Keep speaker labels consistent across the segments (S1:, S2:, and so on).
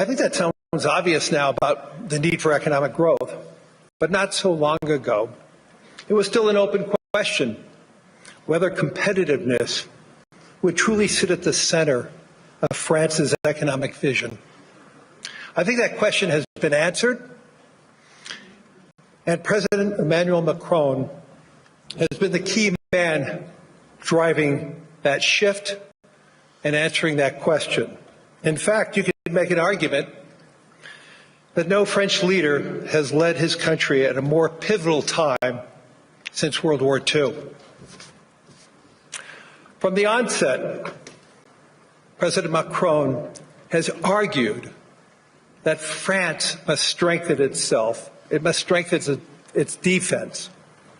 S1: I think that sounds obvious now about the need for economic growth, but not so long ago. It was still an open question whether competitiveness would truly sit at the center of France's economic vision. I think that question has been answered, and President Emmanuel Macron has been the key man driving that shift and answering that question. In fact, you could make an argument that no French leader has led his country at a more pivotal time since World War II. From the onset, President Macron has argued that France must strengthen itself. It must strengthen its defense.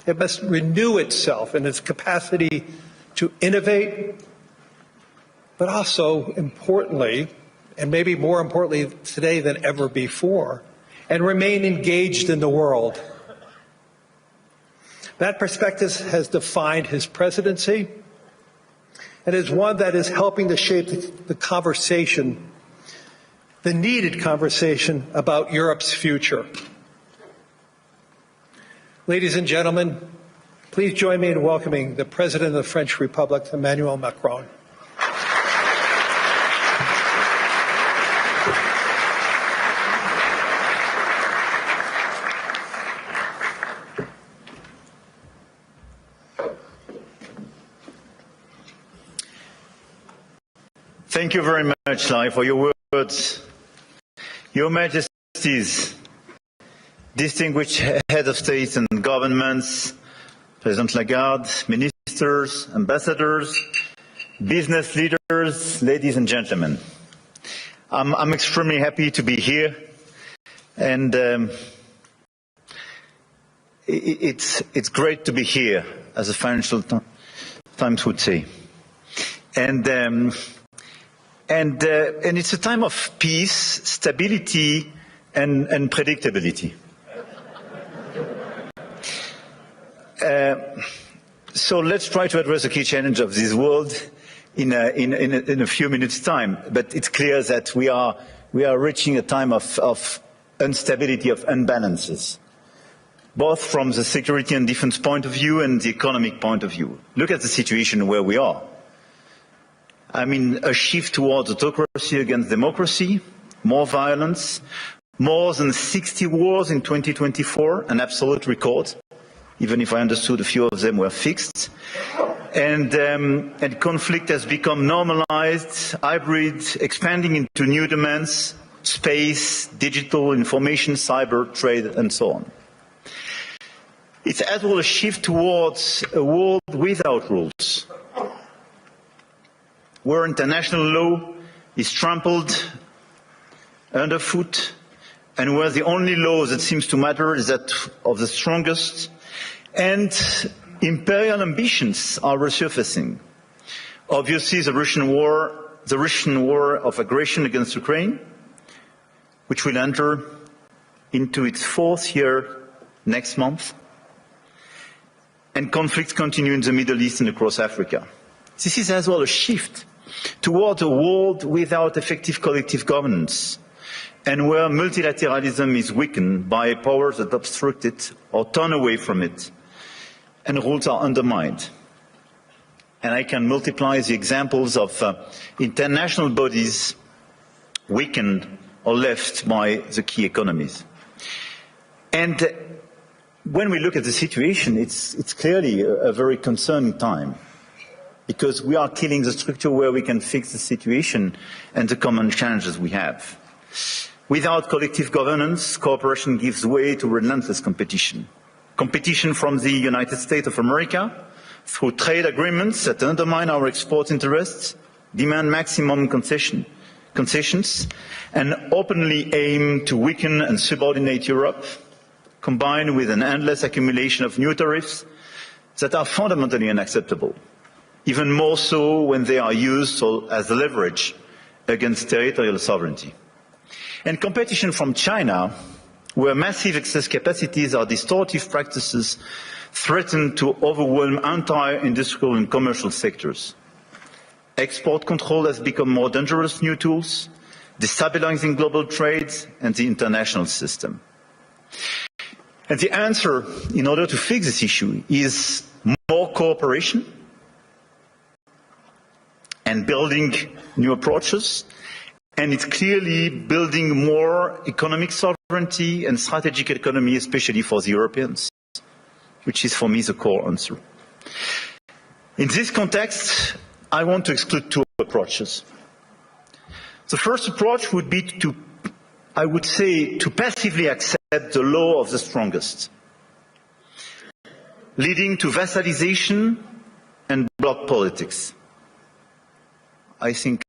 S1: It must renew itself in its capacity to innovate, but also importantly, and maybe more importantly today than ever before, and remain engaged in the world. That perspective has defined his presidency and is one that is helping to shape the conversation, the needed conversation about Europe's future. Ladies and gentlemen, please join me in welcoming the President of the French Republic, Emmanuel Macron.
S2: Thank you very much, Larry, for your words. Your Majesties, distinguished heads of state and governments, President Lagarde, ministers, ambassadors, business leaders, ladies and gentlemen. I'm extremely happy to be here, and it's great to be here, as the Financial Times would say. And it's a time of peace, stability, and predictability. So let's try to address the key challenge of this world in a few minutes' time. But it's clear that we are reaching a time of instability, of imbalances, both from the security and defense point of view and the economic point of view. Look at the situation where we are. I mean, a shift towards autocracy against democracy, more violence, more than 60 wars in 2024, an absolute record, even if I understood a few of them were fixed. And conflict has become normalized, hybrid, expanding into new domains, space, digital, information, cyber, trade, and so on. It's as well a shift towards a world without rules, where international law is trampled underfoot, and where the only law that seems to matter is that of the strongest, and imperial ambitions are resurfacing. Obviously, the Russian war of aggression against Ukraine, which will enter into its 4th year next month, and conflicts continue in the Middle East and across Africa. This is as well a shift toward a world without effective collective governance, and where multilateralism is weakened by powers that obstruct it or turn away from it, and rules are undermined. And I can multiply the examples of international bodies weakened or left by the key economies. And when we look at the situation, it's clearly a very concerning time, because we are killing the structure where we can fix the situation and the common challenges we have. Without collective governance, cooperation gives way to relentless competition. Competition from the United States of America through trade agreements that undermine our export interests, demand maximum concessions, and openly aim to weaken and subordinate Europe, combined with an endless accumulation of new tariffs that are fundamentally unacceptable, even more so when they are used as leverage against territorial sovereignty. And competition from China, where massive excess capacities or distortive practices threaten to overwhelm entire industrial and commercial sectors. Export control has become more dangerous new tools, destabilizing global trade and the international system. And the answer, in order to fix this issue, is more cooperation and building new approaches. And it's clearly building more economic sovereignty and strategic autonomy, especially for the Europeans, which is for me the core answer. In this context, I want to exclude two approaches. The first approach would be to, I would say, to passively accept the law of the strongest, leading to vassalization and bloc politics. I think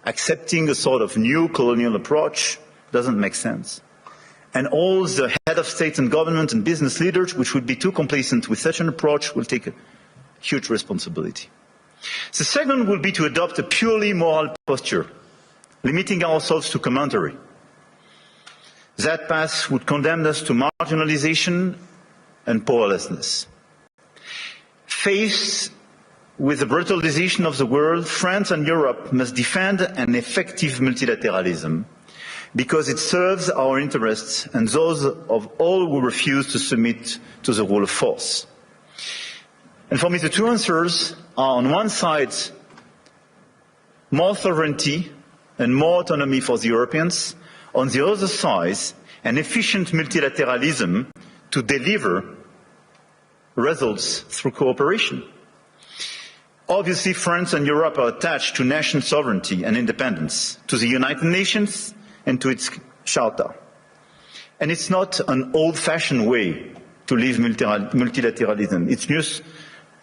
S2: accepting a sort of new colonial approach doesn't make sense. And all the head of state and government and business leaders, which would be too complacent with such an approach, will take a huge responsibility. The second will be to adopt a purely moral posture, limiting ourselves to commentary. That path would condemn us to marginalization and powerlessness. Faced with the brutalization of the world, France and Europe must defend an effective multilateralism because it serves our interests and those of all who refuse to submit to the rule of force. And for me, the two answers are, on one side, more sovereignty and more autonomy for the Europeans. On the other side, an efficient multilateralism to deliver results through cooperation. Obviously, France and Europe are attached to national sovereignty and independence, to the United Nations and to its Charter. And it's not an old-fashioned way to live multilateralism. It's just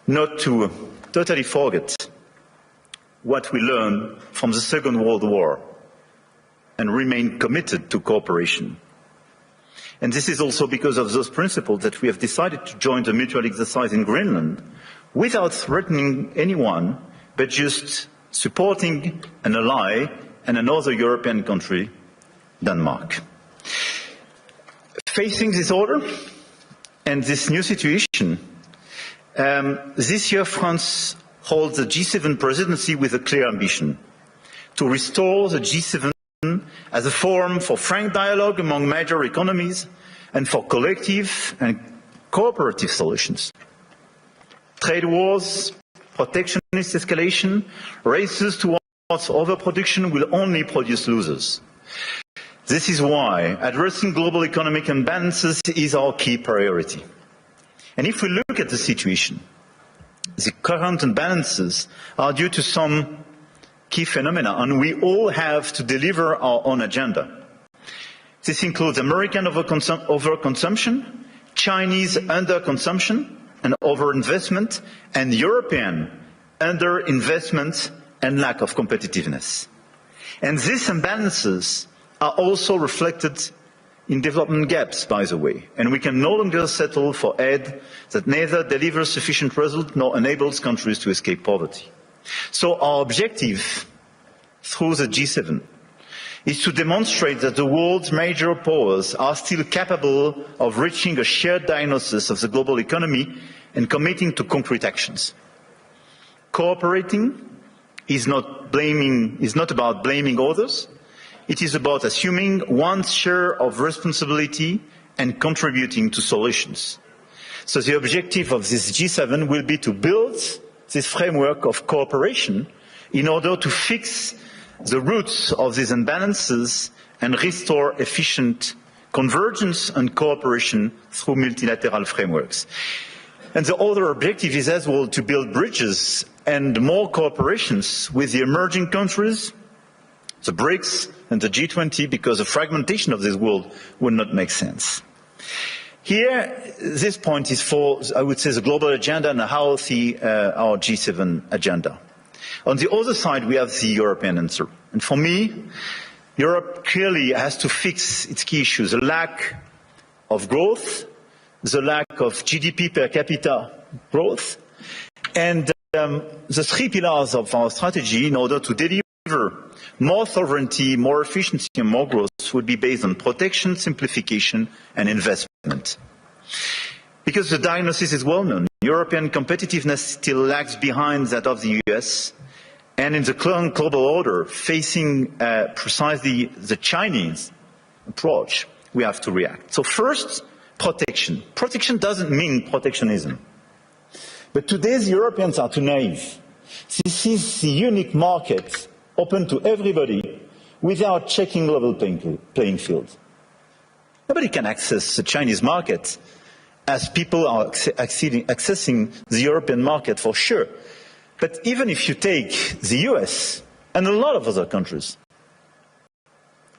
S2: not to totally forget what we learned from the Second World War and remain committed to cooperation. And this is also because of those principles that we have decided to join the mutual exercise in Greenland without threatening anyone, but just supporting an ally and another European country, Denmark. Facing this order and this new situation, this year France holds the G7 presidency with a clear ambition to restore the G7 as a forum for frank dialogue among major economies and for collective and cooperative solutions. Trade wars, protectionist escalation, races towards overproduction will only produce losers. This is why addressing global economic imbalances is our key priority. And if we look at the situation, the current imbalances are due to some key phenomena, and we all have to deliver our own agenda. This includes American overconsumption, Chinese underconsumption and overinvestment, and European underinvestment and lack of competitiveness. And these imbalances are also reflected in development gaps, by the way, and we can no longer settle for aid that neither delivers sufficient result nor enables countries to escape poverty. So our objective through the G7 is to demonstrate that the world's major powers are still capable of reaching a shared diagnosis of the global economy and committing to concrete actions. Cooperating is not about blaming others. It is about assuming one's share of responsibility and contributing to solutions. So the objective of this G7 will be to build this framework of cooperation in order to fix the roots of these imbalances and restore efficient convergence and cooperation through multilateral frameworks. And the other objective is as well to build bridges and more cooperations with the emerging countries, the BRICS and the G20, because the fragmentation of this world would not make sense. Here, this point is for, I would say, the global agenda and how our G7 agenda. On the other side, we have the European answer. And for me, Europe clearly has to fix its key issues: the lack of growth, the lack of GDP per capita growth, and the three pillars of our strategy in order to deliver more sovereignty, more efficiency and more growth would be based on protection, simplification and investment. Because the diagnosis is well known, European competitiveness still lags behind that of the US, and in the current global order, facing precisely the Chinese approach, we have to react. So first, protection. Protection doesn't mean protectionism. But today's Europeans are too naive. This is the unique market open to everybody without checking level playing field. Nobody can access the Chinese market as people are accessing the European market for sure. But even if you take the US and a lot of other countries,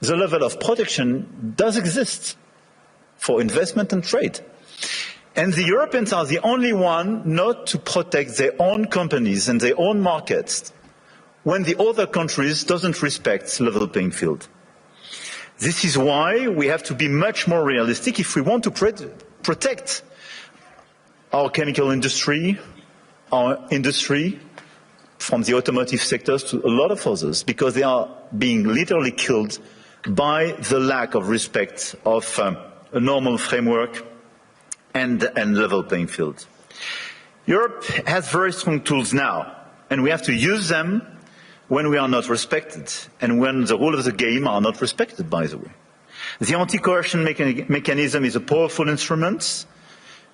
S2: the level of protection does exist for investment and trade. And the Europeans are the only one not to protect their own companies and their own markets when the other countries doesn't respect level playing field. This is why we have to be much more realistic if we want to protect our chemical industry, our industry, from the automotive sectors to a lot of others, because they are being literally killed by the lack of respect of a normal framework and level playing field. Europe has very strong tools now, and we have to use them when we are not respected and when the rules of the game are not respected, by the way. The anti-coercion mechanism is a powerful instrument,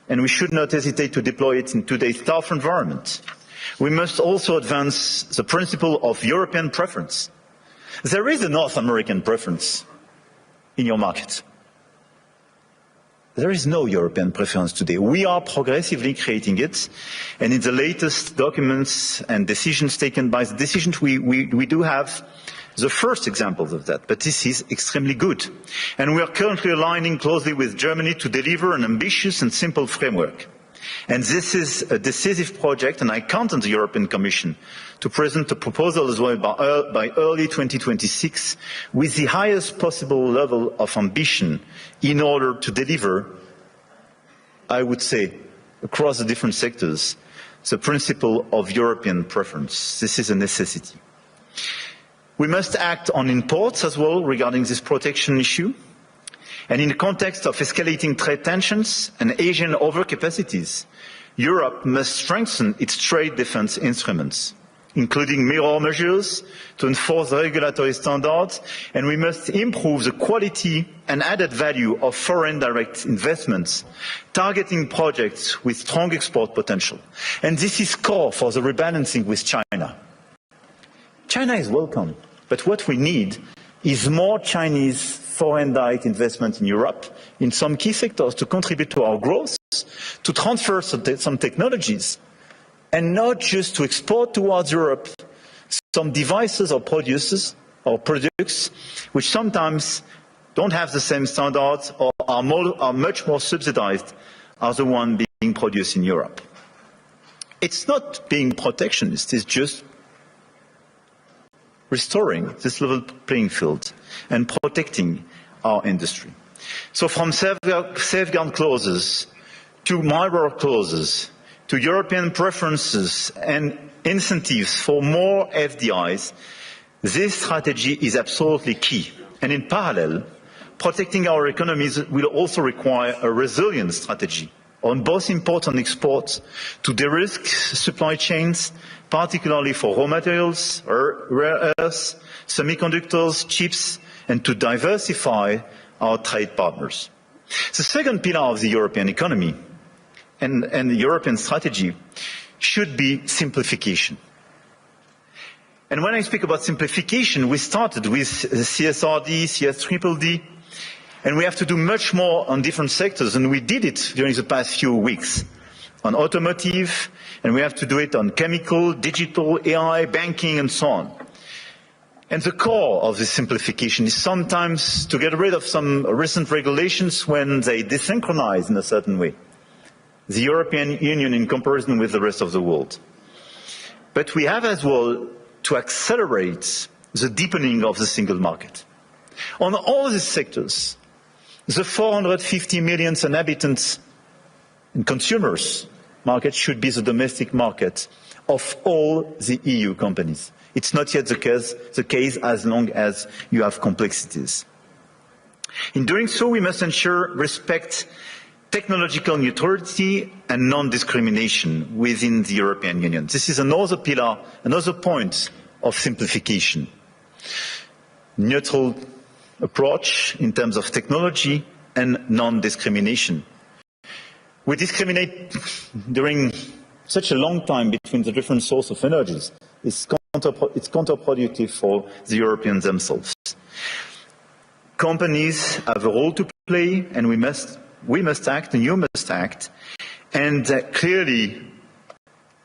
S2: and we should not hesitate to deploy it in today's tough environment. We must also advance the principle of European preference. There is a North American preference in your market. There is no European preference today. We are progressively creating it, and in the latest documents and decisions taken by the decisions, we do have the first examples of that, but this is extremely good. And we are currently aligning closely with Germany to deliver an ambitious and simple framework. And this is a decisive project, and I count on the European Commission to present a proposal as well by early 2026 with the highest possible level of ambition in order to deliver, I would say, across the different sectors, the principle of European preference. This is a necessity. We must act on imports as well regarding this protection issue. And in the context of escalating trade tensions and Asian overcapacities, Europe must strengthen its trade defence instruments, including mirror measures to enforce regulatory standards, and we must improve the quality and added value of foreign direct investments, targeting projects with strong export potential. And this is core for the rebalancing with China. China is welcome, but what we need is more Chinese foreign direct investment in Europe in some key sectors to contribute to our growth, to transfer some technologies, and not just to export towards Europe some devices or products which sometimes don't have the same standards or are much more subsidized as the one being produced in Europe. It's not being protectionist, it's just restoring this level playing field and protecting our industry. So from safeguard clauses to mirror clauses to European preferences and incentives for more FDIs, this strategy is absolutely key. And in parallel, protecting our economies will also require a resilient strategy on both import and export to de-risk supply chains, particularly for raw materials, rare earths, semiconductors, chips, and to diversify our trade partners. The second pillar of the European economy and the European strategy should be simplification. And when I speak about simplification, we started with CSRD, CSDDD, and we have to do much more on different sectors, and we did it during the past few weeks on automotive, and we have to do it on chemical, digital, AI, banking, and so on. And the core of this simplification is sometimes to get rid of some recent regulations when they desynchronize in a certain way the European Union in comparison with the rest of the world. But we have as well to accelerate the deepening of the single market. On all these sectors, the 450 million inhabitants and consumers market should be the domestic market of all the EU companies. It's not yet the case as long as you have complexities. In doing so, we must ensure respect, technological neutrality and non-discrimination within the European Union. This is another pillar, another point of simplification. Neutral approach in terms of technology and non-discrimination. We discriminate during such a long time between the different sources of energies. It's counterproductive for the Europeans themselves. Companies have a role to play, and we must act, and you must act. And clearly,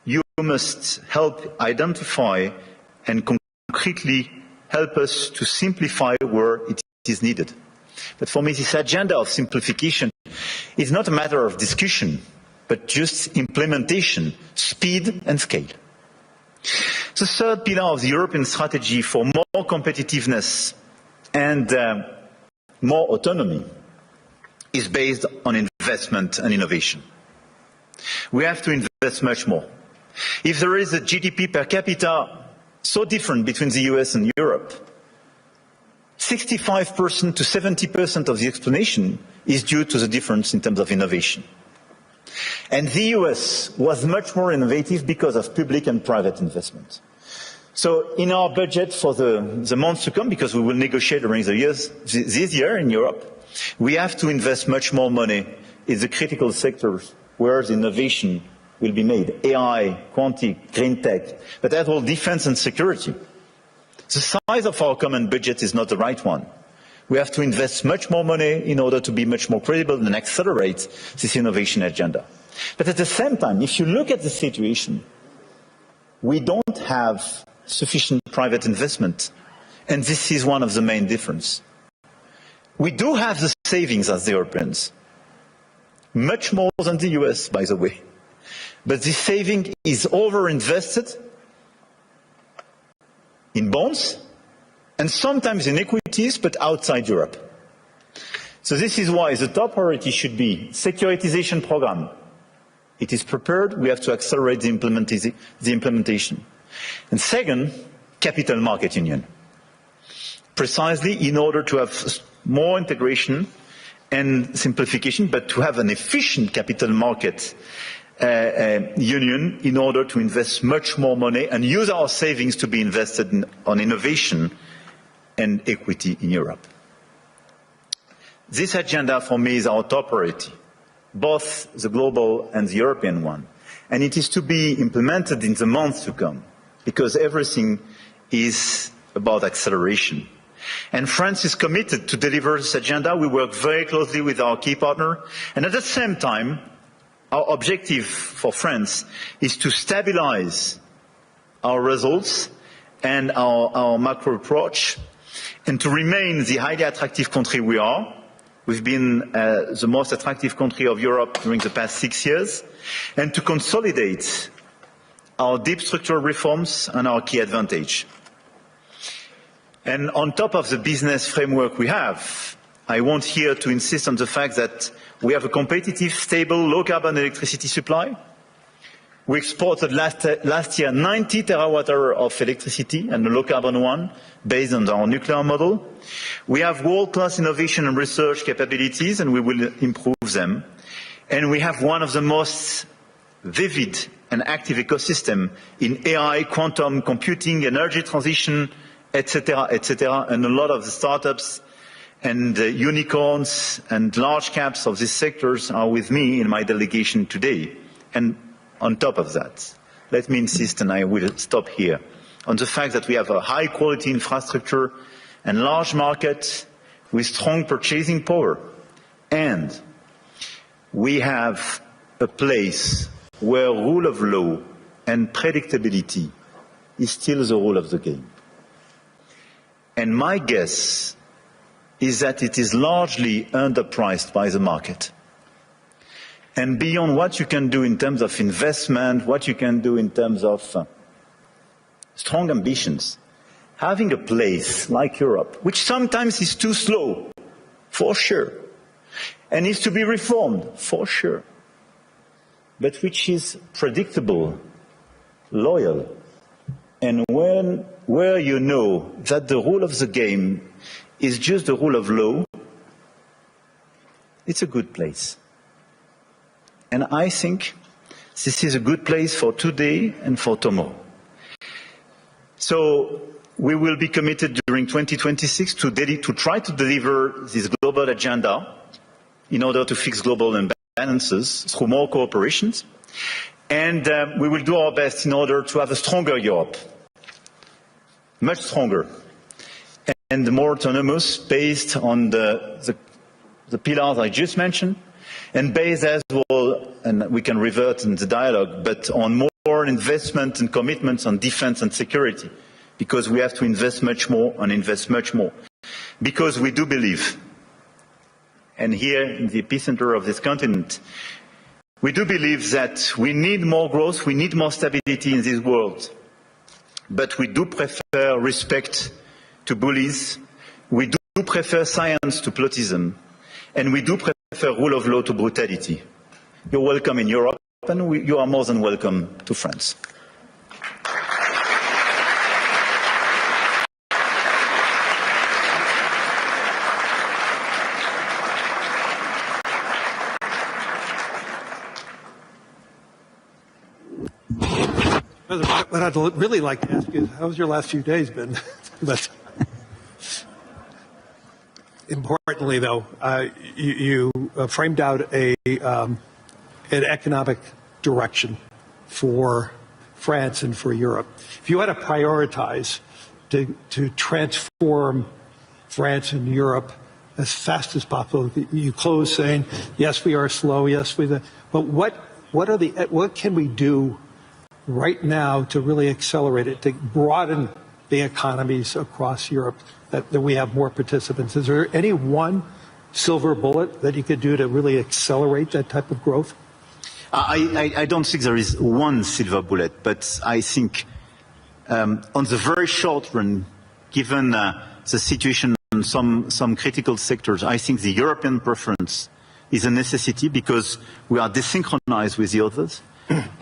S2: you must help identify and concretely help us to simplify where it is needed. But for me, this agenda of simplification is not a matter of discussion, but just implementation, speed and scale. The third pillar of the European strategy for more competitiveness and more autonomy is based on investment and innovation. We have to invest much more. If there is a GDP per capita so different between the US and Europe, 65% to 70% of the explanation is due to the difference in terms of innovation. And the US was much more innovative because of public and private investment. So in our budget for the months to come, because we will negotiate during the years, this year in Europe, we have to invest much more money in the critical sectors where the innovation will be made. AI, quantum, green tech, but as well defense and security. The size of our common budget is not the right one. We have to invest much more money in order to be much more credible and accelerate this innovation agenda. But at the same time, if you look at the situation, we don't have sufficient private investment, and this is one of the main differences. We do have the savings as the Europeans, much more than the US, by the way. But this saving is overinvested in bonds and sometimes in equities, but outside Europe. So this is why the top priority should be securitization program. It is prepared, we have to accelerate the implementation. And second, capital market union. Precisely in order to have more integration and simplification, but to have an efficient capital market union in order to invest much more money and use our savings to be invested on innovation and equity in Europe. This agenda for me is our top priority, both the global and the European one. And it is to be implemented in the months to come, because everything is about acceleration. And France is committed to deliver this agenda. We work very closely with our key partner. And at the same time, our objective for France is to stabilize our results and our macro approach, and to remain the highly attractive country we are. We've been the most attractive country of Europe during the past 6 years, and to consolidate our deep structural reforms and our key advantage. And on top of the business framework we have, I want here to insist on the fact that we have a competitive, stable, low-carbon electricity supply. We exported last year 90 terawatt-hours of electricity, and a low-carbon one, based on our nuclear model. We have world-class innovation and research capabilities, and we will improve them. And we have one of the most vivid and active ecosystem in AI, quantum computing, energy transition, etc., and a lot of the startups and unicorns and large caps of these sectors are with me in my delegation today. And on top of that, let me insist, and I will stop here, on the fact that we have a high-quality infrastructure and large market with strong purchasing power. And we have a place where rule of law and predictability is still the rule of the game. And my guess is that it is largely underpriced by the market. And beyond what you can do in terms of investment, what you can do in terms of strong ambitions, having a place like Europe, which sometimes is too slow, for sure, and needs to be reformed, for sure, but which is predictable, loyal, and where you know that the rule of the game is just the rule of law, it's a good place. And I think this is a good place for today and for tomorrow. So we will be committed during 2026 to try to deliver this global agenda in order to fix global imbalances through more cooperations. And we will do our best in order to have a stronger Europe, much stronger, and more autonomous, based on the pillars I just mentioned, and based as well, and we can revert in the dialogue, but on more investment and commitments on defense and security, because we have to invest much more and invest much more. Because we do believe, and here in the epicenter of this continent, we do believe that we need more growth, we need more stability in this world, but we do prefer respect to bullies, we do prefer science to plotism, and we do prefer rule of law to brutality. You're welcome in Europe, and you are more than welcome to France.
S1: What I'd really like to ask you is, how's your last few days been? But importantly, though, you framed out an economic direction for France and for Europe. If you had to prioritize to transform France and Europe as fast as possible, you close saying, yes, we are slow, yes, but what can we do right now to really accelerate it, to broaden the economies across Europe, that we have more participants? Is there any one silver bullet that you could do to really accelerate that type of growth?
S3: I don't think there is one silver bullet, but I think on the very short run, given the situation in some critical sectors, I think the European preference is a necessity because we are desynchronized with the others.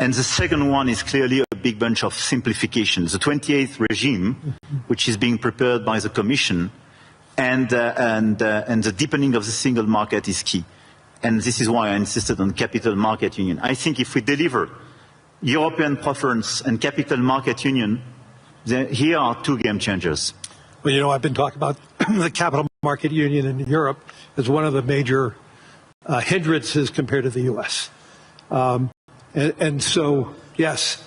S3: And the second one is clearly a big bunch of simplification. The 28th regime, which is being prepared by the Commission, and the deepening of the single market is key. And this is why I insisted on capital market union. I think if we deliver European preference and capital market union, here are two game changers.
S1: Well, you know, I've been talking about the capital market union in Europe as one of the major hindrances compared to the U.S. And so, yes,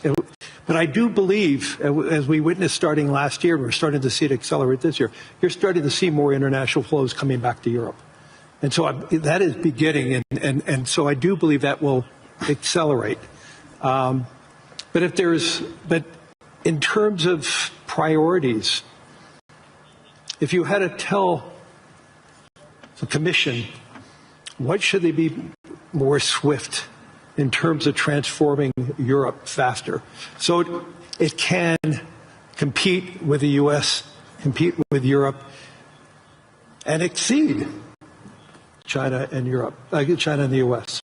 S1: but I do believe, as we witnessed starting last year, and we're starting to see it accelerate this year, you're starting to see more international flows coming back to Europe. And so that is beginning, and so I do believe that will accelerate. But in terms of priorities, if you had to tell the Commission, what should they be more swift in terms of transforming Europe faster, so it can compete with the U.S., compete with Europe, and exceed China and Europe, China and the U.S.?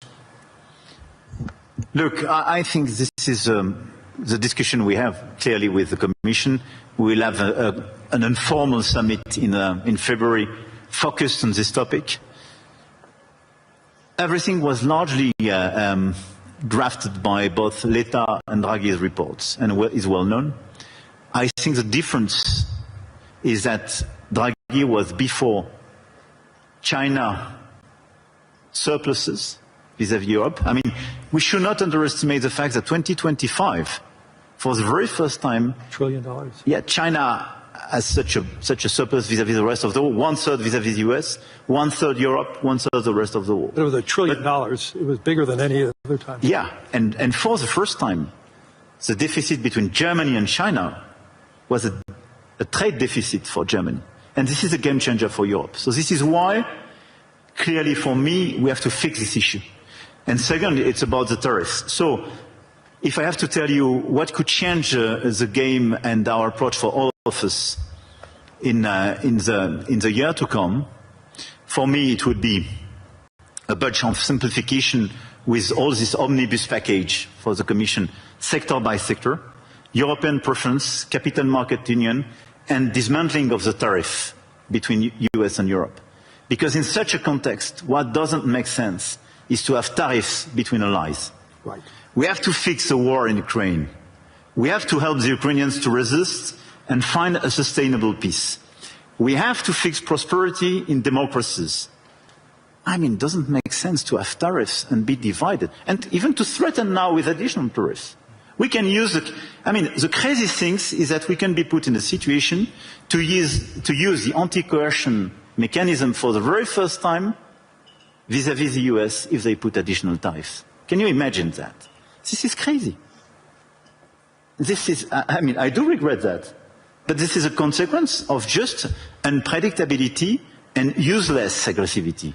S3: Look, I think this is the discussion we have clearly with the Commission. We will have an informal summit in February focused on this topic. Everything was largely drafted by both Letta and Draghi's reports and is well known. I think the difference is that Draghi was before China surpluses vis-à-vis Europe. I mean, we should not underestimate the fact that 2025, for the very first time,
S1: $1 trillion.
S3: Yeah, China has such a surplus vis-à-vis the rest of the world, one-third vis-à-vis the US, one-third Europe, one-third the rest of the world.
S1: But it was $1 trillion. It was bigger than any other time.
S3: Yeah, and for the first time, the deficit between Germany and China was a trade deficit for Germany. And this is a game changer for Europe. So this is why, clearly for me, we have to fix this issue. And second, it's about the tariffs. So if I have to tell you what could change the game and our approach for all of us in the year to come, for me it would be a bunch of simplification with all this omnibus package for the Commission, sector by sector, European preference, capital market union, and dismantling of the tariff between US and Europe. Because in such a context, what doesn't make sense is to have tariffs between allies.
S1: Right.
S3: We have to fix the war in Ukraine. We have to help the Ukrainians to resist and find a sustainable peace. We have to fix prosperity in democracies. I mean, it doesn't make sense to have tariffs and be divided, and even to threaten now with additional tariffs. We can use the crazy thing is that we can be put in a situation to use the anti-coercion mechanism for the very first time vis-à-vis the US if they put additional tariffs. Can you imagine that? This is crazy. I do regret that. But this is a consequence of just unpredictability and useless aggressivity.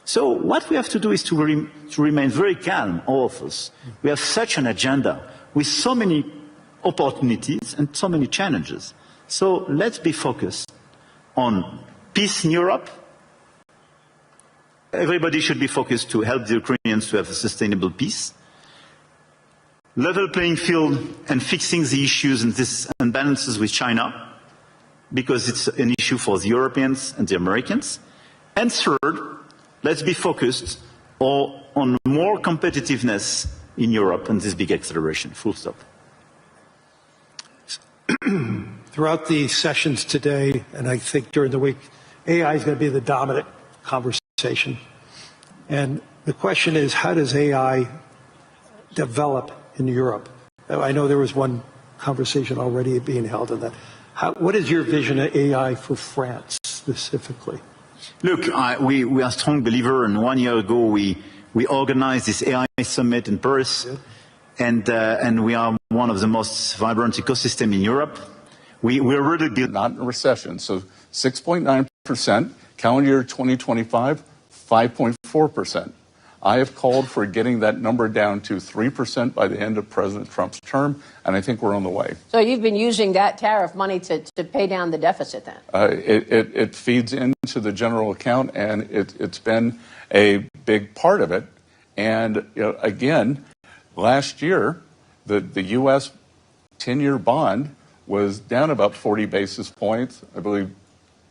S3: So what we have to do is to remain very calm, all of us. We have such an agenda with so many opportunities and so many challenges. So let's be focused on peace in Europe. Everybody should be focused to help the Ukrainians to have a sustainable peace. Level playing field and fixing the issues and these imbalances with China, because it's an issue for the Europeans and the Americans. And third, let's be focused on more competitiveness in Europe and this big acceleration, full stop.
S1: Throughout the sessions today, and I think during the week, AI is going to be the dominant conversation. And the question is, how does AI develop in Europe? I know there was one conversation already being held on that. What is your vision of AI for France specifically?
S3: Look, we are strong believer, and 1 year ago we organized this AI summit in Paris, and we are one of the most vibrant ecosystems in Europe. We're really
S4: not in a recession, so 6.9%, calendar year 2025, 5.4%. I have called for getting that number down to 3% by the end of President Trump's term, and I think we're on the way.
S5: So you've been using that tariff money to pay down the deficit then?
S4: It feeds into the general account, and it's been a big part of it. And again, last year, the U.S. 10-year bond was down about 40 basis points. I believe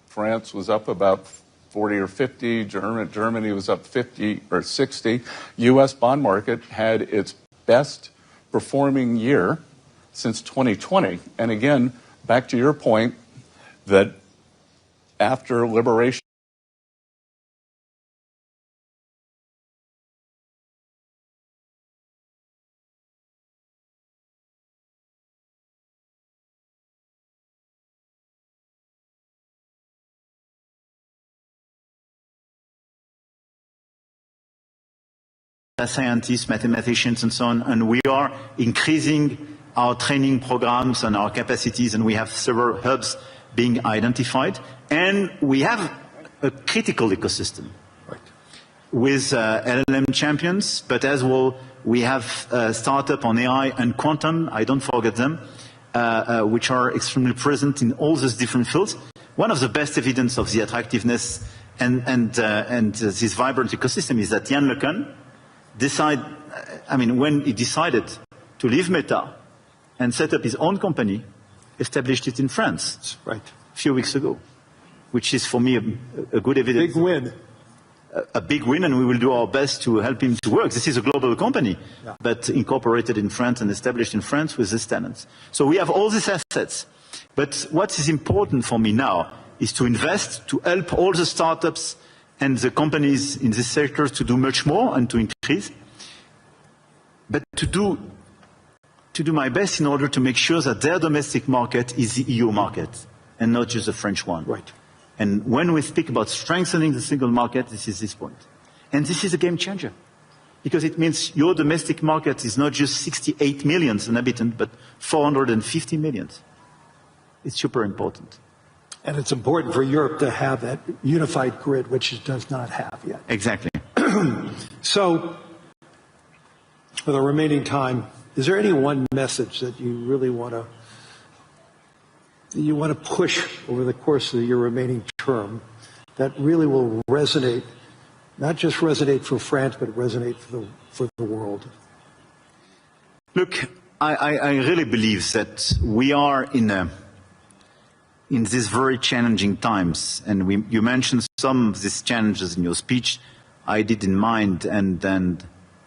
S4: France was up about 40 or 50. Germany was up 50 or 60. U.S. bond market had its best performing year since 2020. And again, back to your point that after liberation,
S3: scientists, mathematicians, and so on, and we are increasing our training programs and our capacities, and we have several hubs being identified, and we have a critical ecosystem with LLM champions, but as well we have startup on AI and quantum, I don't forget them, which are extremely present in all these different fields. One of the best evidence of the attractiveness and this vibrant ecosystem is that Jan LeCun when he decided to leave Meta and set up his own company, established it in France a few weeks ago, which is for me a good evidence.
S1: Big win.
S3: A big win, and we will do our best to help him to work. This is a global company, but incorporated in France and established in France with these tenants. So we have all these assets. But what is important for me now is to invest, to help all the startups and the companies in this sector to do much more and to increase, but to do my best in order to make sure that their domestic market is the EU market and not just the French one.
S1: Right.
S3: And when we speak about strengthening the single market, this is this point. And this is a game changer, because it means your domestic market is not just 68 million inhabitants, but 450 million. It's super important.
S1: And it's important for Europe to have that unified grid, which it does not have yet.
S3: Exactly.
S1: So, for the remaining time, is there any one message that you really want to push over the course of your remaining term that really will resonate, not just resonate for France, but resonate for the world?
S3: Look, I really believe that we are in these very challenging times, and you mentioned some of these challenges in your speech. I did in mind, and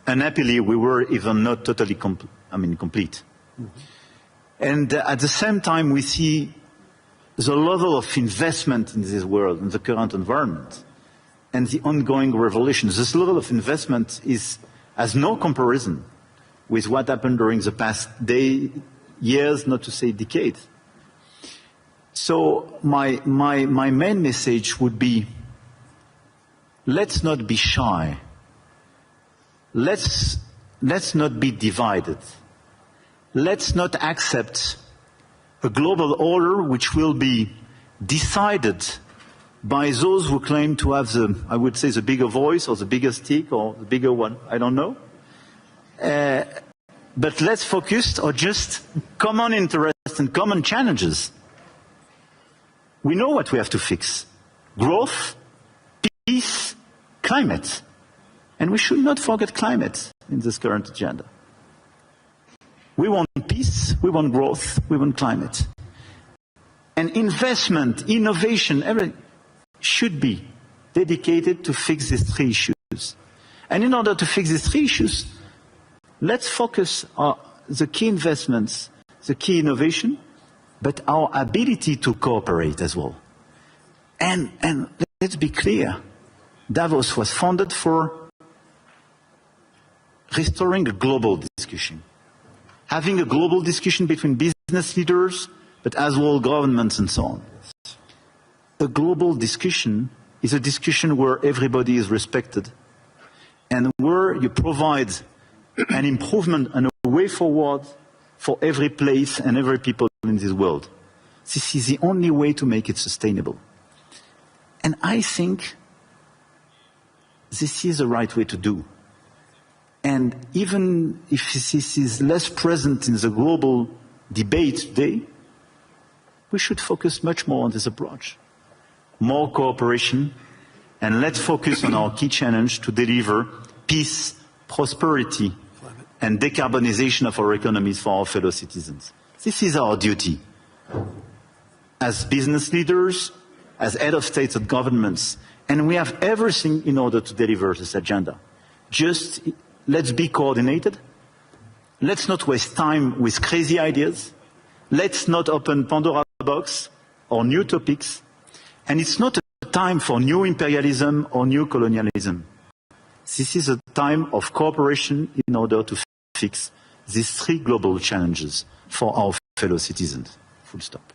S3: unhappily we were even not totally complete. Mm-hmm. And at the same time, we see the level of investment in this world, in the current environment, and the ongoing revolution, this level of investment has no comparison with what happened during the past years, not to say decades. So my main message would be, let's not be shy. Let's not be divided. Let's not accept a global order which will be decided by those who claim to have I would say, the bigger voice or the bigger stick or the bigger one, I don't know. But let's focus on just common interests and common challenges. We know what we have to fix: growth, peace, climate. And we should not forget climate in this current agenda. We want peace, we want growth, we want climate. And investment, innovation, everything should be dedicated to fix these three issues. And in order to fix these three issues, let's focus on the key investments, the key innovation, but our ability to cooperate as well. And let's be clear, Davos was founded for restoring a global discussion, having a global discussion between business leaders, but as well governments and so on. A global discussion is a discussion where everybody is respected and where you provide an improvement and a way forward for every place and every people in this world. This is the only way to make it sustainable. And I think this is the right way to do. And even if this is less present in the global debate today, we should focus much more on this approach. More cooperation, and let's focus on our key challenge to deliver peace, prosperity, and decarbonization of our economies for our fellow citizens. This is our duty. As business leaders, as head of states and governments, and we have everything in order to deliver this agenda. Just let's be coordinated. Let's not waste time with crazy ideas. Let's not open Pandora's box or new topics. And it's not a time for new imperialism or new colonialism. This is a time of cooperation in order to fix these three global challenges for our fellow citizens. Full stop.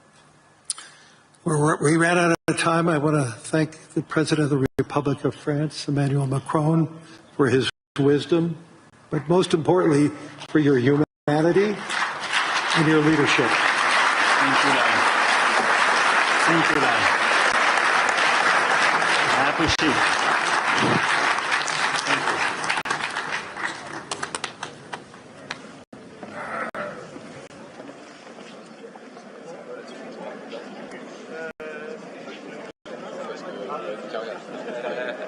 S1: We ran out of time. I want to thank the President of the Republic of France, Emmanuel Macron, for his wisdom, but most importantly, for your humanity and your leadership.
S3: Thank you, Larry. Thank you, Larry. I appreciate it.
S6: Ciao.